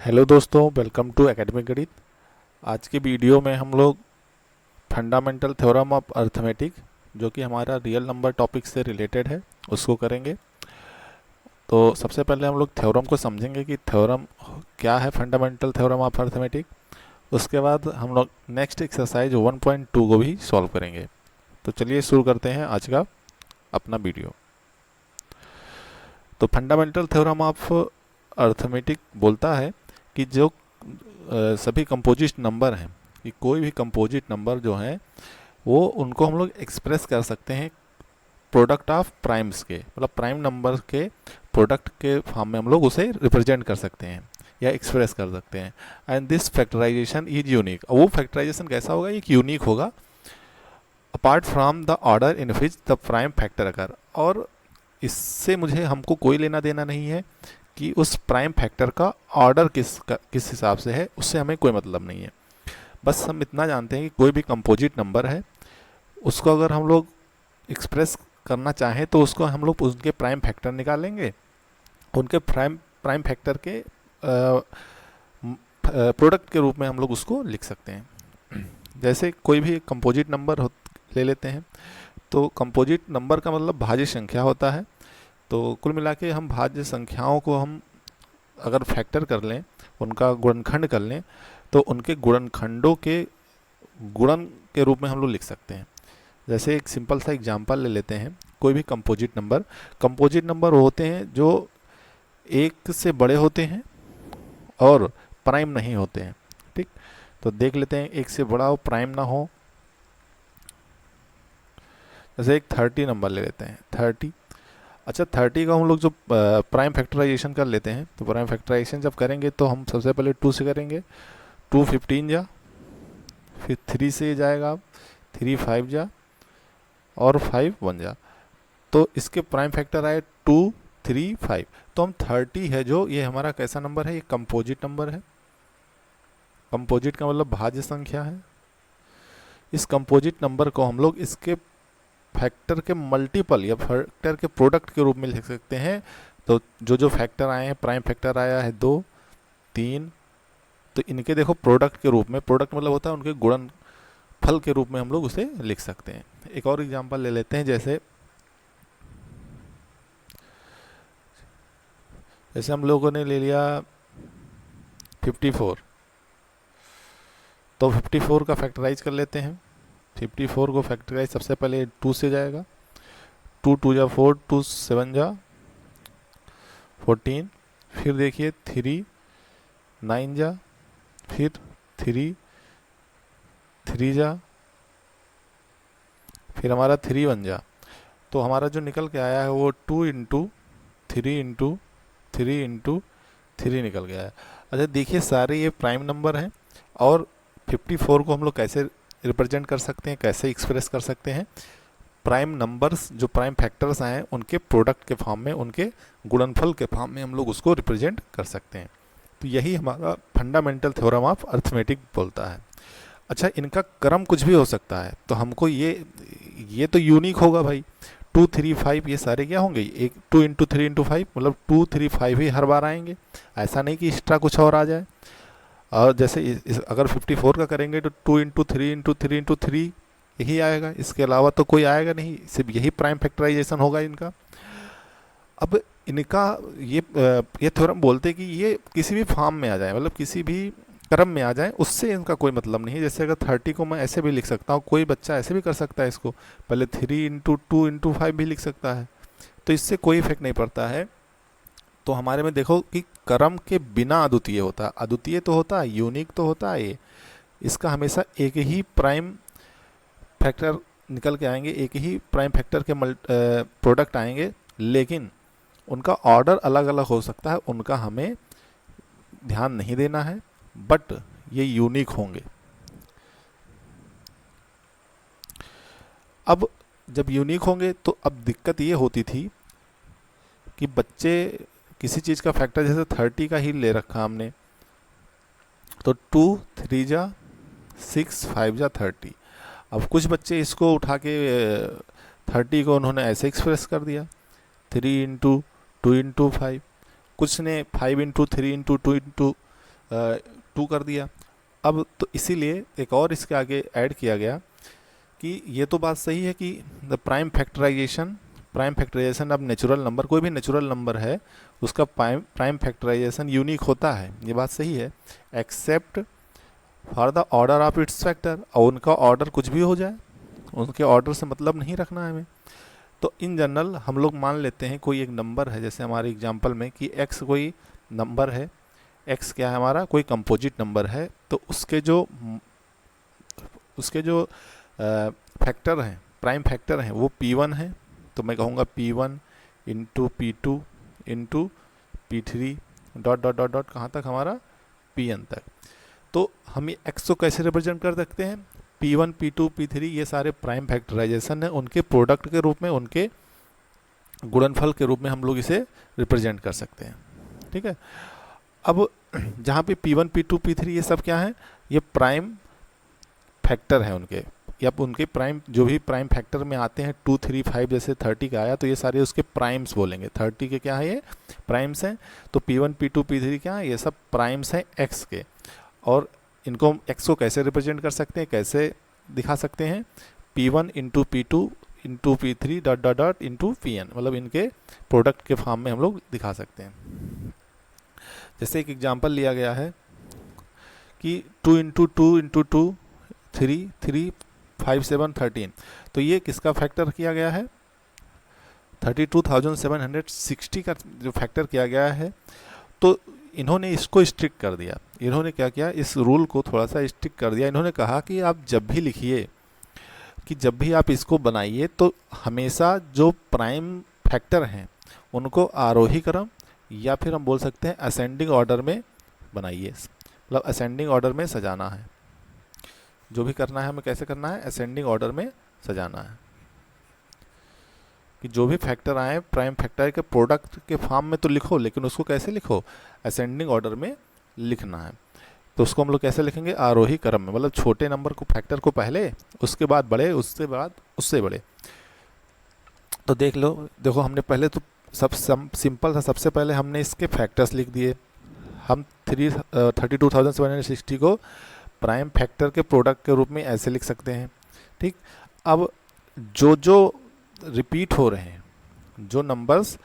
Hello दोस्तों, welcome to academic गणित। आज की वीडियो में हम लोग फंडामेंटल थ्योरम ऑफ अर्थमेटिक, जो कि हमारा रियल नंबर टॉपिक से रिलेटेड है, उसको करेंगे। तो सबसे पहले हम लोग थ्योरम को समझेंगे कि थ्योरम क्या है, फंडामेंटल थ्योरम ऑफ अर्थमेटिक। उसके बाद हम लोग नेक्स्ट एक्सरसाइज 1.2 को भी सॉल्व करेंगे। तो चलिए शुरू करते हैं आज का अपना वीडियो। तो फंडामेंटल थ्योरम ऑफ अर्थमेटिक बोलता है कि जो सभी कंपोजिट नंबर हैं, कि कोई भी कंपोजिट नंबर जो हैं वो उनको हम लोग एक्सप्रेस कर सकते हैं प्रोडक्ट ऑफ प्राइम्स के, मतलब प्राइम नंबर के प्रोडक्ट के फॉर्म में हम लोग उसे रिप्रेजेंट कर सकते हैं या एक्सप्रेस कर सकते हैं। And this factorization is unique. वो फैक्टराइजेशन कैसा होगा? एक यूनिक होगा apart from the order in which the prime factor occur. और इससे मुझे हमको कोई लेना देना नहीं है कि उस प्राइम फैक्टर का ऑर्डर किस हिसाब से है, उससे हमें कोई मतलब नहीं है। बस हम इतना जानते हैं कि कोई भी कंपोजिट नंबर है, उसको अगर हम लोग एक्सप्रेस करना चाहें तो उसको हम लोग उनके प्राइम फैक्टर निकालेंगे, उनके प्राइम प्राइम फैक्टर के प्रोडक्ट के रूप में हम लोग उसको लिख सकते हैं। जैसे कोई भी कंपोजिट नंबर ले लेते हैं, तो कंपोजिट नंबर का मतलब भाज्य संख्या होता है। तो कुल मिला के हम भाज्य संख्याओं को हम अगर फैक्टर कर लें, उनका गुणनखंड कर लें, तो उनके गुणनखंडों के गुणन के रूप में हम लोग लिख सकते हैं। जैसे एक सिंपल सा एग्जांपल ले लेते हैं। कोई भी कंपोजिट नंबर होते हैं जो एक से बड़े होते हैं और प्राइम नहीं होते हैं। ठीक, तो देख लेते हैं, एक से बड़ा हो, प्राइम ना हो। जैसे एक 30 नंबर ले लेते हैं, 30। अच्छा, 30 का हम लोग जो प्राइम फैक्टराइजेशन कर लेते हैं, तो प्राइम फैक्टराइजेशन जब करेंगे तो हम सबसे पहले 2 से करेंगे। 2 15 जा, फिर 3 से जाएगा, 3 5 जा, और 5 1 जा। तो इसके प्राइम फैक्टर आए 2 3 5। तो हम 30 है जो, ये हमारा कैसा नंबर है? ये कंपोजिट नंबर है। कंपोजिट का मतलब भाज्य संख्या है। इस कंपोजिट नंबर को हम लोग इसके फैक्टर के मल्टीपल या फैक्टर के प्रोडक्ट के रूप में लिख सकते हैं। तो जो जो फैक्टर आए हैं, प्राइम फैक्टर आया है 2 3, तो इनके देखो प्रोडक्ट के रूप में, प्रोडक्ट मतलब होता है उनके गुणन फल के रूप में हम लोग उसे लिख सकते हैं। एक और एग्जांपल ले लेते हैं। जैसे जैसे हम लोगों ने ले लिया 54, तो 54 का फैक्टराइज कर लेते हैं। 54 को फैक्टराइज सबसे पहले 2 से जाएगा, 2 2 जा 4, 2 7 जा 14, फिर देखिए 3 9 जा, फिर 3 3 जा, फिर हमारा 3 1 जा। तो हमारा जो निकल के आया है वो 2 इंटू 3 इंटू 3 इंटू 3 निकल गया है। अच्छा देखिए, सारे ये प्राइम नंबर हैं। और 54 को हम लोग कैसे रिप्रेजेंट कर सकते हैं, कैसे एक्सप्रेस कर सकते हैं? प्राइम नंबर्स, जो प्राइम फैक्टर्स आए हैं, उनके प्रोडक्ट के फॉर्म में, उनके गुणनफल के फॉर्म में हम लोग उसको रिप्रेजेंट कर सकते हैं। तो यही हमारा फंडामेंटल थ्योरम ऑफ अर्थमेटिक बोलता है। अच्छा, इनका क्रम कुछ भी हो सकता है, तो हमको ये तो यूनिक होगा भाई। 2 3 5 ये सारे क्या होंगे? एक 2 इंटू 3 इंटू 5, मतलब 2 3 5 ही हर बार आएंगे। ऐसा नहीं कि एक्स्ट्रा कुछ और आ जाए। और जैसे अगर 54 का करेंगे तो 2 इंटू 3 इंटू 3 इंटू 3 यही आएगा, इसके अलावा तो कोई आएगा नहीं, सिर्फ यही प्राइम फैक्टराइजेशन होगा इनका। अब इनका ये थ्योरम बोलते हैं कि ये किसी भी फॉर्म में आ जाए, मतलब किसी भी क्रम में आ जाए, उससे इनका कोई मतलब नहीं है। जैसे अगर 30 को मैं ऐसे भी लिख सकता हूँ, कोई बच्चा ऐसे भी कर सकता है इसको, पहले 3 इंटू 2 इंटू 5 भी लिख सकता है। तो इससे कोई इफेक्ट नहीं पड़ता है। तो हमारे में देखो कि क्रम के बिना अद्वितीय होता है, अद्वितीय तो होता है, यूनिक तो होता है ये। इसका हमेशा एक ही प्राइम फैक्टर निकल के आएंगे, एक ही प्राइम फैक्टर के प्रोडक्ट आएंगे, लेकिन उनका ऑर्डर अलग अलग हो सकता है, उनका हमें ध्यान नहीं देना है, बट ये यूनिक होंगे। अब जब यूनिक होंगे तो अब दिक्कत ये होती थी कि बच्चे किसी चीज़ का फैक्टर, जैसे 30 का ही ले रखा हमने, तो 2 3 जा 6 5 जा 30। अब कुछ बच्चे इसको उठा के 30 को उन्होंने ऐसे एक्सप्रेस कर दिया, 3 इंटू 2 इंटू 5। कुछ ने 5 इंटू 3 इंटू 2 इंटू 2 कर दिया। अब तो इसीलिए एक और इसके आगे ऐड किया गया कि ये तो बात सही है कि द प्राइम फैक्टराइजेशन अब नेचुरल नंबर, कोई भी नेचुरल नंबर है उसका प्राइम फैक्टराइजेशन यूनिक होता है, ये बात सही है, except for the order of its factor. और उनका ऑर्डर कुछ भी हो जाए, उनके ऑर्डर से मतलब नहीं रखना है हमें। तो इन जनरल हम लोग मान लेते हैं कोई एक नंबर है, जैसे हमारे एग्जांपल में कि x कोई नंबर है, x क्या है हमारा, कोई कंपोजिट नंबर है, तो उसके जो फैक्टर हैं, प्राइम फैक्टर हैं, वो p1 है। तो मैं कहूँगा p1 into p2 into p3 dot dot dot dot कहाँ तक, हमारा pn तक। तो हम ये x को कैसे रिप्रेजेंट कर सकते हैं, p1 p2 p3 ये सारे प्राइम फैक्टराइजेशन है, उनके प्रोडक्ट के रूप में, उनके गुणनफल के रूप में हम लोग इसे रिप्रेजेंट कर सकते हैं। ठीक है, अब जहाँ पे p1 p2 p3 ये सब क्या है, ये प्राइम फैक्टर हैं उनके, या उनके प्राइम जो भी प्राइम फैक्टर में आते हैं 2 3 5, जैसे 30 का आया तो ये सारे उसके प्राइम्स बोलेंगे, 30 के क्या है, ये प्राइम्स हैं। तो p1 p2 p3 क्या है, ये सब प्राइम्स हैं x के। और इनको हम x को कैसे रिप्रेजेंट कर सकते हैं, कैसे दिखा सकते हैं, p1 into p2 into p3 dot dot dot into pn, मतलब इनके प्रोडक्ट के फॉर्म में हम लोग दिखा सकते हैं। जैसे एक एग्जांपल लिया गया है कि 2 इंटू 2 इंटू 2 3 3 5 7 13, तो ये किसका फैक्टर किया गया है, 32,760 का जो फैक्टर किया गया है। तो इन्होंने इसको स्ट्रिक्ट कर दिया, इन्होंने क्या किया, इस रूल को थोड़ा सा स्ट्रिक्ट कर दिया। इन्होंने कहा कि आप जब भी लिखिए, कि जब भी आप इसको बनाइए तो हमेशा जो प्राइम फैक्टर हैं उनको आरोही क्रम या फिर हम बोल सकते हैं असेंडिंग ऑर्डर में बनाइए, मतलब असेंडिंग ऑर्डर में सजाना है। जो भी करना है हमें कैसे करना है, असेंडिंग ऑर्डर में सजाना है, कि जो भी फैक्टर आए प्राइम फैक्टर के प्रोडक्ट के फॉर्म में तो लिखो, लेकिन उसको कैसे लिखो, असेंडिंग ऑर्डर में लिखना है। तो उसको हम लोग कैसे लिखेंगे, आरोही क्रम में, मतलब छोटे नंबर को फैक्टर को पहले, उसके बाद बड़े, उसके बाद उससे बड़े। तो देख लो, देखो हमने पहले तो सब सिंपल था, सबसे पहले हमने इसके फैक्टर्स लिख दिए। हम 32,760 को प्राइम फैक्टर के प्रोडक्ट के रूप में ऐसे लिख सकते हैं। ठीक, अब जो जो रिपीट हो रहे हैं, जो नंबर्स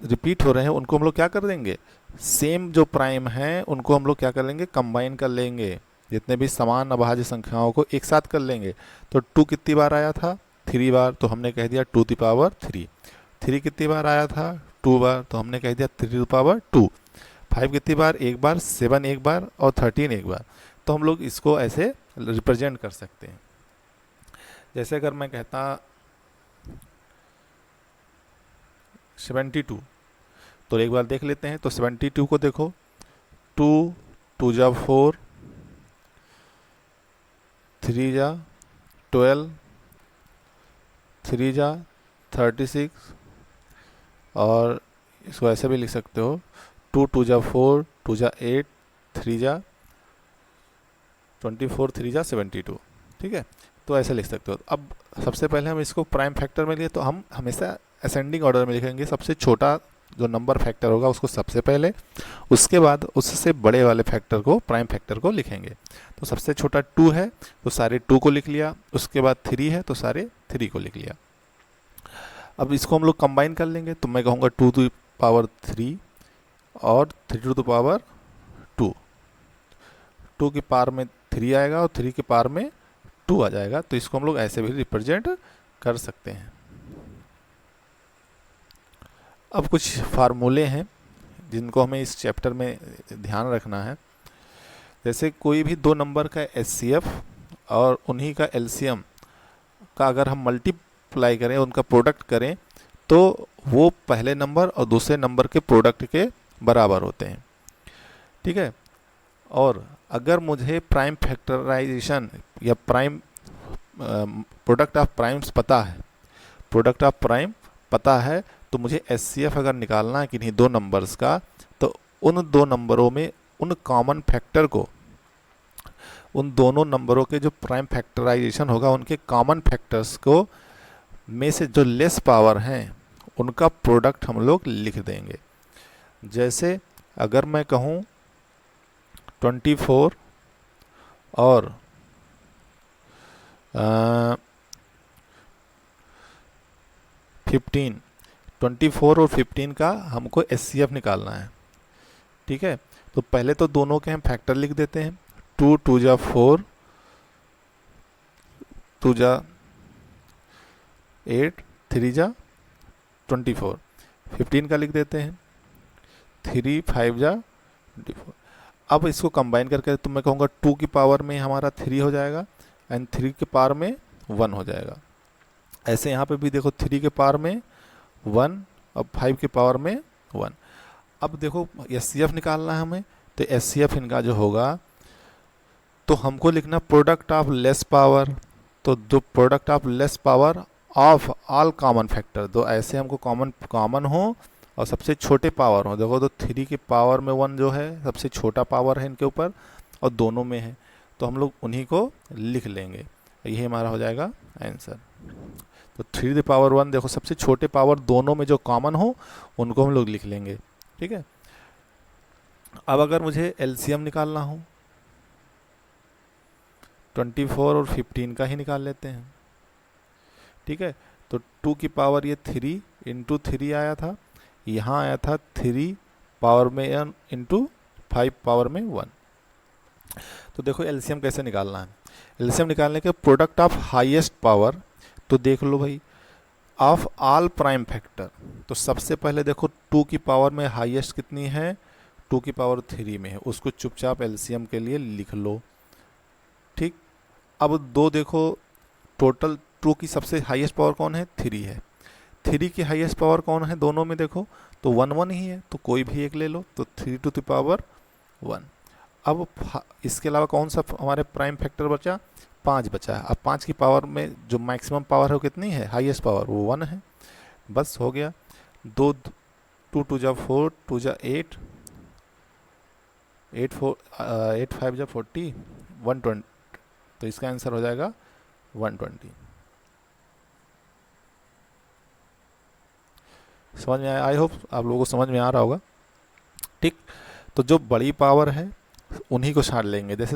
रिपीट हो रहे हैं, उनको हम लोग क्या कर देंगे, सेम जो प्राइम हैं उनको हम लोग क्या कर लेंगे, कंबाइन कर लेंगे, जितने भी समान अभाज्य संख्याओं को एक साथ कर लेंगे। तो 2 कितनी बार आया था, 3 बार, तो हमने कह दिया 2 की पावर 3। 3 कितनी बार आया था, 2 बार, तो हमने कह दिया 3 की पावर 2। 5 कितनी बार, एक बार, 7 एक बार, और 13 एक बार। तो हम लोग इसको ऐसे रिप्रेजेंट कर सकते हैं। जैसे अगर मैं कहता 72, तो एक बार देख लेते हैं। तो 72 को देखो, 2 2 जा 4, 3 जा 12, 3 जा 36, और इसको ऐसे भी लिख सकते हो, 2 2 जा 4, 2 जा 8, 3 जा 24, 3 जा 72। ठीक है, तो ऐसे लिख सकते हो। अब सबसे पहले हम इसको प्राइम फैक्टर में लिए, तो हम हमेशा असेंडिंग ऑर्डर में लिखेंगे, सबसे छोटा जो नंबर फैक्टर होगा उसको सबसे पहले, उसके बाद उससे बड़े वाले फैक्टर को, प्राइम फैक्टर को लिखेंगे। तो सबसे छोटा 2 है तो सारे 2 को लिख लिया, उसके बाद 3 है तो सारे 3 को लिख लिया। अब इसको हम लोग कंबाइन कर लेंगे, तो मैं कहूँगा 2 टू पावर 3 और 3 टू द पावर 2। 2 की पावर में 3 आएगा और 3 की पावर में 2 आ जाएगा। तो इसको हम लोग ऐसे भी रिप्रेजेंट कर सकते हैं। अब कुछ फार्मूले हैं जिनको हमें इस चैप्टर में ध्यान रखना है। जैसे कोई भी दो नंबर का एचसीएफ और उन्हीं का एलसीएम का अगर हम मल्टीप्लाई करें, उनका प्रोडक्ट करें, तो वो पहले नंबर और दूसरे नंबर के प्रोडक्ट के बराबर होते हैं। ठीक है, और अगर मुझे प्राइम फैक्टराइजेशन या प्राइम प्रोडक्ट ऑफ प्राइम्स पता है, प्रोडक्ट ऑफ प्राइम पता है, तो मुझे एचसीएफ अगर निकालना है किन्हीं दो नंबर्स का, तो उन दो नंबरों में उन कॉमन फैक्टर को, उन दोनों नंबरों के जो प्राइम फैक्टराइजेशन होगा उनके कॉमन फैक्टर्स को में से जो लेस पावर हैं उनका प्रोडक्ट हम लोग लिख देंगे। जैसे अगर मैं कहूँ 24 और 15, 24 और 15 का हमको एचसीएफ निकालना है। ठीक है, तो पहले तो दोनों के हम फैक्टर लिख देते हैं। 2 2 जा 4, 2 जा 8, 3 जा 24, 15 का लिख देते हैं 3 5 जा 24। अब इसको कंबाइन करके तो मैं कहूँगा 2 की पावर में हमारा 3 हो जाएगा एंड 3 के पावर में 1 हो जाएगा। ऐसे यहाँ पे भी देखो 3 के पावर में 1 और 5 के पावर में 1। अब देखो एचसीएफ निकालना है हमें, तो एचसीएफ इनका जो होगा तो हमको लिखना प्रोडक्ट ऑफ लेस पावर। तो जो product of less power of all common factor, तो ऐसे हमको कॉमन हो और सबसे छोटे पावर हो। देखो तो 3 के पावर में 1 जो है सबसे छोटा पावर है इनके ऊपर और दोनों में है, तो हम लोग उन्हीं को लिख लेंगे। यही हमारा हो जाएगा आंसर। तो 3 की पावर 1 देखो सबसे छोटे पावर दोनों में जो कॉमन हो उनको हम लोग लिख लेंगे। ठीक है, अब अगर मुझे एलसीएम निकालना हो 24 और 15 का ही निकाल लेते हैं। ठीक है, तो 2 की पावर ये 3 इंटू 3 आया था, यहाँ आया था 3 पावर में n इंटू 5 पावर में 1। तो देखो एलसीएम कैसे निकालना है। एलसीएम निकालने के प्रोडक्ट ऑफ हाईएस्ट पावर, तो देख लो भाई ऑफ ऑल प्राइम फैक्टर। तो सबसे पहले देखो 2 की पावर में हाईएस्ट कितनी है, 2 की पावर 3 में है, उसको चुपचाप एलसीएम के लिए लिख लो। ठीक, अब दो देखो टोटल 2 की सबसे हाईएस्ट पावर कौन है, 3 है। 3 की हाईएस्ट पावर कौन है दोनों में, देखो तो 1 1 ही है, तो कोई भी एक ले लो, तो 3 टू द पावर 1। अब इसके अलावा कौन सा हमारे प्राइम फैक्टर बचा, 5 बचा है। अब 5 की पावर में जो मैक्सिमम पावर है वो कितनी है, हाईएस्ट पावर, वो 1 है। बस हो गया। 2 2 जा 4, 2 जा 8, 8 5 जा 40, 120। तो इसका आंसर हो जाएगा 120। समझ में आया? आई होप आप लोगों को समझ में आ रहा होगा। ठीक, तो जो बड़ी पावर है उन्हीं को छाड़ लेंगे। जैसे